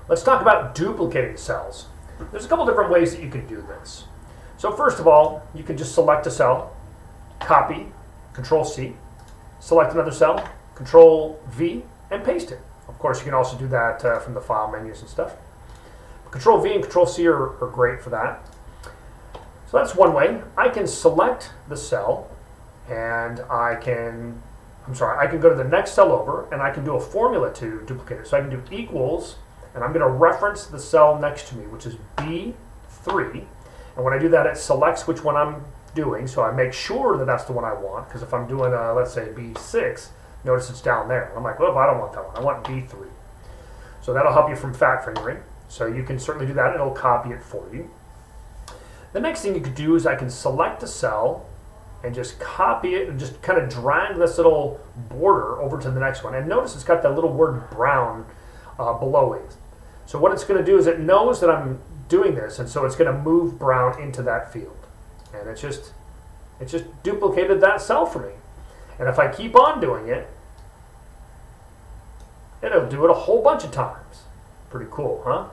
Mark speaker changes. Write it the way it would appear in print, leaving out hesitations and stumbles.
Speaker 1: Let's talk about duplicating cells. There's a couple different ways that you can do this. So first of all, you can just select a cell, copy, Control C, select another cell, Control V, and paste it. Of course, you can also do that from the file menus and stuff. Control V and Control C are great for that. So that's one way. I can select the cell, and I can go to the next cell over, and I can do a formula to duplicate it. So I can do equals, and I'm going to reference the cell next to me, which is B3. And when I do that, it selects which one I'm doing, so I make sure that that's the one I want, because if I'm doing, let's say, B6, notice it's down there. I'm like, well, I don't want that one. I want B3. So that'll help you from fat fingering. So you can certainly do that. It'll copy it for you. The next thing you could do is I can select a cell and just copy it and just kind of drag this little border over to the next one. And notice it's got that little word brown below it. So what it's going to do is it knows that I'm doing this, and so it's going to move brown into that field. And it's just duplicated that cell for me. And if I keep on doing it, it'll do it a whole bunch of times. Pretty cool, huh?